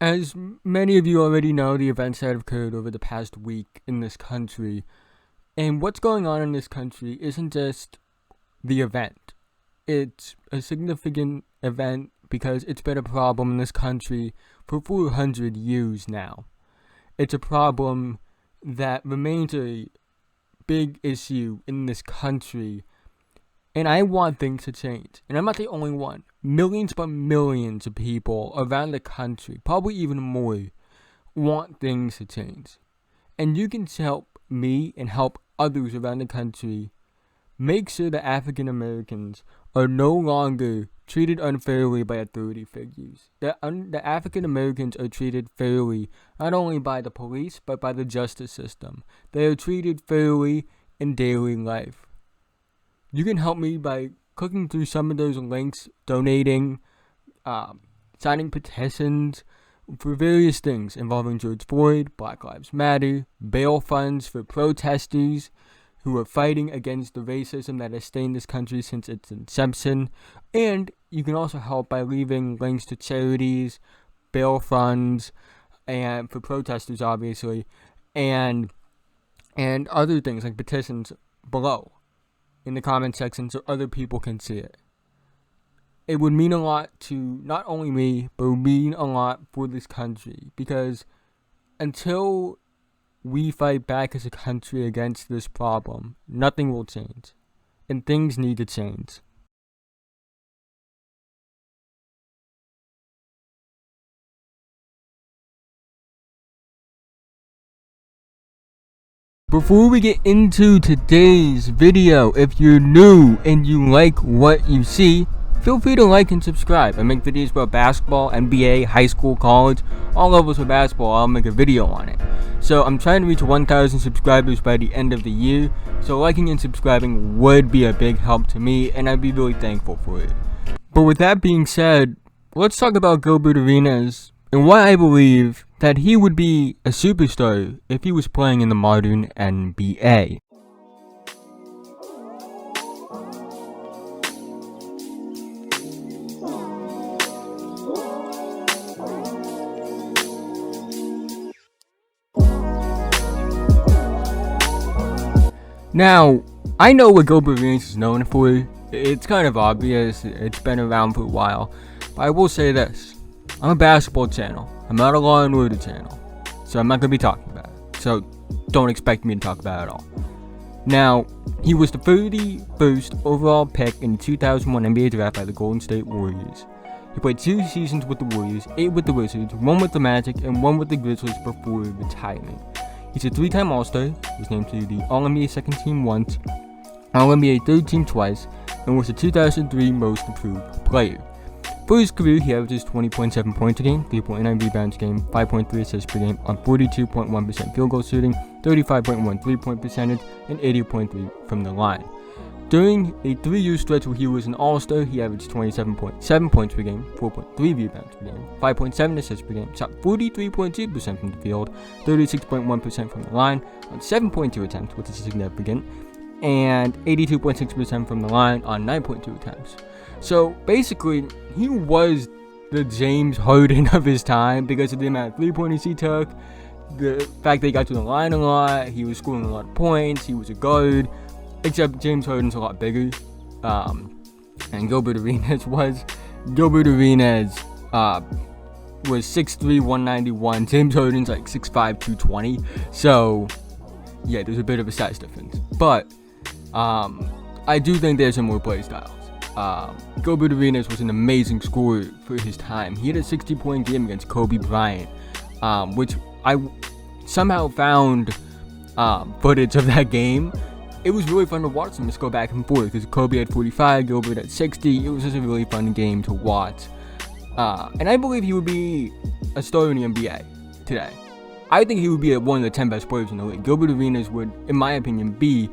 As many of you already know, the events that have occurred over the past week in this country, and what's going on in this country isn't just the event. It's a significant event because it's been a problem in this country for 400 years now. It's a problem that remains a big issue in this country, and I want things to change. And I'm not the only one. Millions but millions of people around the country, probably even more, want things to change. And you can help me and help others around the country make sure that African Americans are no longer treated unfairly by authority figures. That African Americans are treated fairly not only by the police but by the justice system. They are treated fairly in daily life. You can help me by clicking through some of those links, donating, signing petitions for various things involving George Floyd, Black Lives Matter, bail funds for protesters who are fighting against the racism that has stained this country since its inception. And you can also help by leaving links to charities, bail funds, and for protesters, obviously, and other things like petitions below in the comment section so other people can see it. It would mean a lot to not only me, but it would mean a lot for this country, because until we fight back as a country against this problem, nothing will change, and things need to change. Before we get into today's video, if you're new and you like what you see, feel free to like and subscribe. I make videos about basketball, NBA, high school, college, all levels of basketball. I'll make a video on it. So I'm trying to reach 1,000 subscribers by the end of the year. So liking and subscribing would be a big help to me, and I'd be really thankful for it. But with that being said, let's talk about Gilbert Arenas and why I believe that he would be a superstar if he was playing in the modern NBA. Now, I know what Gilbert Arenas is known for. It's kind of obvious. It's been around for a while. But I will say this. I'm a basketball channel. I'm not a Law and Order channel. So I'm not going to be talking about it. So don't expect me to talk about it at all. Now, he was the 31st overall pick in the 2001 NBA draft by the Golden State Warriors. He played 2 seasons with the Warriors, 8 with the Wizards, 1 with the Magic, and 1 with the Grizzlies before retirement. He's a 3-time All-Star. He was named to the All-NBA second team once, All-NBA third team twice, and was the 2003 Most Improved Player. For his career, he averages 20.7 points a game, 3.9 rebounds a game, 5.3 assists per game on 42.1% field goal shooting, 35.1 3-point percentage, and 80.3 from the line. During a 3-year stretch where he was an All-Star, he averaged 27.7 points per game, 4.3 rebounds per game, 5.7 assists per game, shot 43.2% from the field, 36.1% from the line, on 7.2 attempts, which is significant, and 82.6% from the line on 9.2 attempts. So basically, he was the James Harden of his time because of the amount of 3-pointers he took, the fact that he got to the line a lot, he was scoring a lot of points, he was a guard. Except James Harden's a lot bigger, and Gilbert Arenas was. Gilbert Arenas was 6'3", 191. James Harden's like 6'5", 220. So, yeah, there's a bit of a size difference. But I do think there's some more play styles. Gilbert Arenas was an amazing scorer for his time. He had a 60-point game against Kobe Bryant, which I somehow found footage of that game. It was really fun to watch them just go back and forth because Kobe had 45, Gilbert at 60. It was just a really fun game to watch. And I believe he would be a star in the NBA today. I think he would be one of the 10 best players in the league. Gilbert Arenas would, in my opinion, be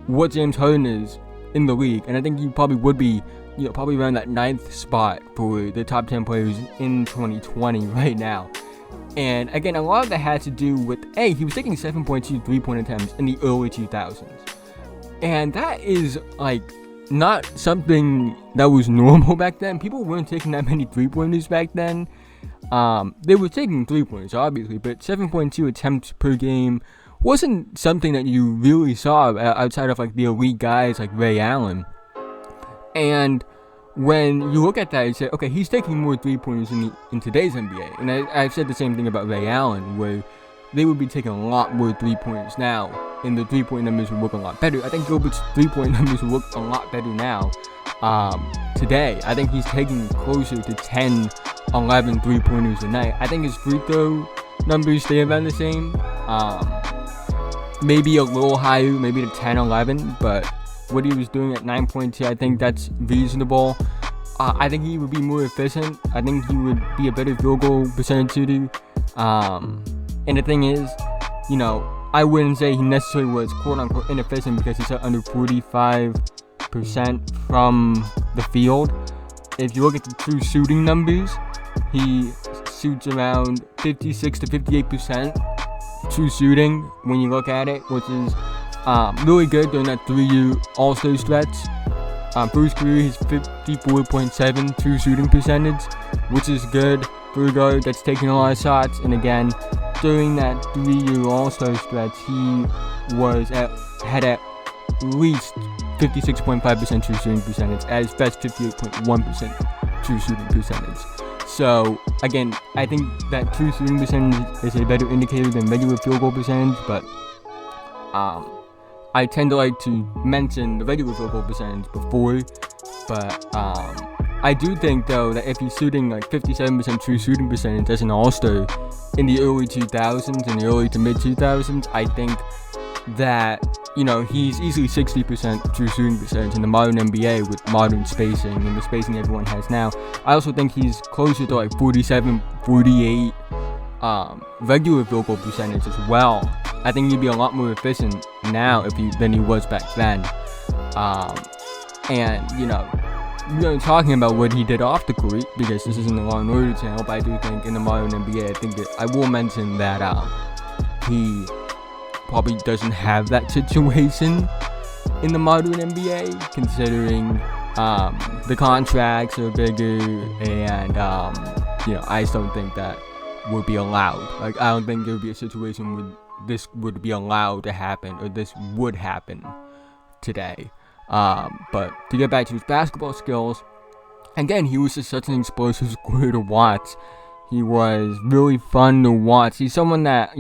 what James Harden is in the league. And I think he probably would be, probably around that 9th spot for the top 10 players in 2020 right now. And again, a lot of that had to do with, he was taking 7.2 3-point attempts in the early 2000s. And that is, not something that was normal back then. People weren't taking that many 3-pointers back then. They were taking 3-pointers, obviously, but 7.2 attempts per game wasn't something that you really saw outside of like the elite guys like Ray Allen. And when you look at that, you say, okay, he's taking more 3-pointers in today's NBA. And I've said the same thing about Ray Allen, where they would be taking a lot more 3-pointers now, and the 3-point numbers would look a lot better. I think Gilbert's 3-point numbers would look a lot better now. Today, I think he's taking closer to 10, 11 3-pointers a night. I think his free throw numbers stay around the same. Maybe a little higher, maybe to 10, 11, but what he was doing at 9.2, I think that's reasonable. I think he would be more efficient. I think he would be a better field goal percentage shooter. And the thing is, I wouldn't say he necessarily was quote-unquote inefficient because he shot under 45% from the field. If you look at the true shooting numbers, he shoots around 56 to 58% true shooting when you look at it, which is really good during that 3-year All-Star stretch. For his career, he's 54.7 true shooting percentage, which is good for a guard that's taking a lot of shots. And again, during that 3-year All-Star stretch, he had at least 56.5% true shooting percentage, at his best 58.1% true shooting percentage. So again, I think that true shooting percentage is a better indicator than regular field goal percentage, but I tend to like to mention the regular field goal percentage before, but I do think though that if he's shooting like 57% true shooting percentage as an All-Star in the early 2000s and the early to mid 2000s, I think that he's easily 60% true shooting percentage in the modern NBA with modern spacing and the spacing everyone has now. I also think he's closer to like 47, 48 regular field goal percentage as well. I think he'd be a lot more efficient now than he was back then. And we're talking about what he did off the court, because this isn't a Law and Order channel, but I do think in the modern NBA, I will mention that he probably doesn't have that situation in the modern NBA, considering the contracts are bigger, and I just don't think that would be allowed. Like, I don't think there would be a situation where this would be allowed to happen, or this would happen today. But to get back to his basketball skills, again, he was just such an explosive scorer to watch. He was really fun to watch. He's someone that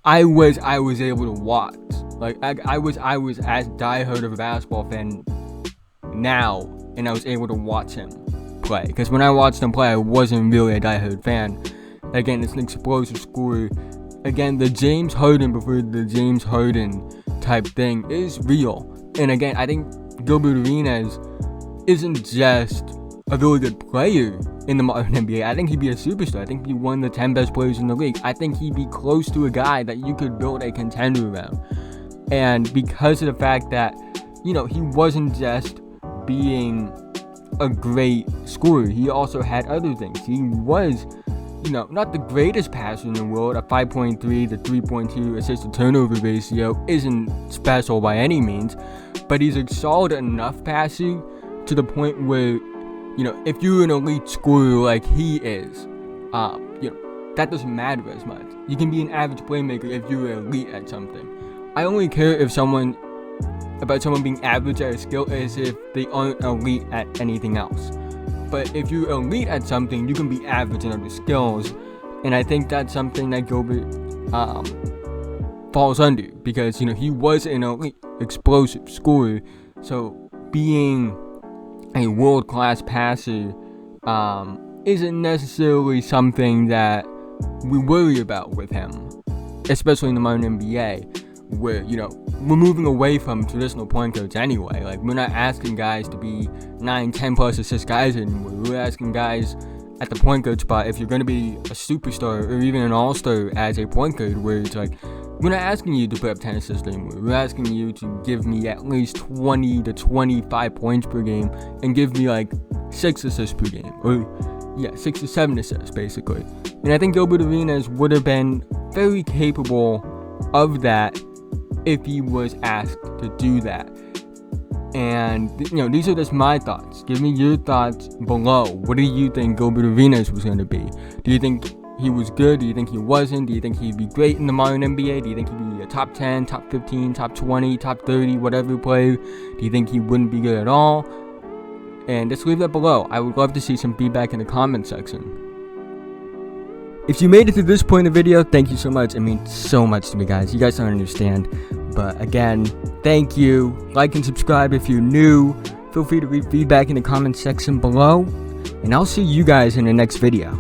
I was able to watch. Like I was as diehard of a basketball fan now, and I was able to watch him play. Because when I watched him play, I wasn't really a diehard fan. Again, it's an explosive scorer. Again, the James Harden before the James Harden type thing is real. And again, I think Gilbert Arenas isn't just a really good player in the modern NBA. I think he'd be a superstar. I think he'd be one of the 10 best players in the league. I think he'd be close to a guy that you could build a contender around. And because of the fact that, he wasn't just being a great scorer, he also had other things. He was, not the greatest passer in the world. A 5.3 to 3.2 assist to turnover ratio isn't special by any means, but he's a solid enough passer to the point where, if you're an elite scorer like he is, that doesn't matter as much. You can be an average playmaker if you're elite at something. I only care about someone being average at a skill as if they aren't elite at anything else. But if you're elite at something, you can be average in other skills, and I think that's something that Gilbert falls under, because he was an elite explosive scorer. So being a world-class passer isn't necessarily something that we worry about with him, especially in the modern NBA, where we're moving away from traditional point guards anyway. Like, we're not asking guys to be 9, 10 plus assist guys anymore. We're asking guys at the point guard spot, if you're going to be a superstar or even an all-star as a point guard, where it's like, we're not asking you to put up 10 assists anymore. We're asking you to give me at least 20 to 25 points per game and give me like 6 assists per game, or 6 to 7 assists basically. And I think Gilbert Arenas would have been very capable of that if he was asked to do that. And these are just my thoughts. Give me your thoughts below. What do you think Gilbert Arenas was going to be? Do you think he was good? Do you think he wasn't? Do you think he'd be great in the modern NBA? Do you think he'd be a top 10, top 15, top 20, top 30, whatever player? Do you think he wouldn't be good at all? And just leave that below. I would love to see some feedback in the comment section. If you made it to this point in the video, thank you so much. It means so much to me, guys. You guys don't understand. But again, thank you. Like and subscribe if you're new. Feel free to leave feedback in the comment section below. And I'll see you guys in the next video.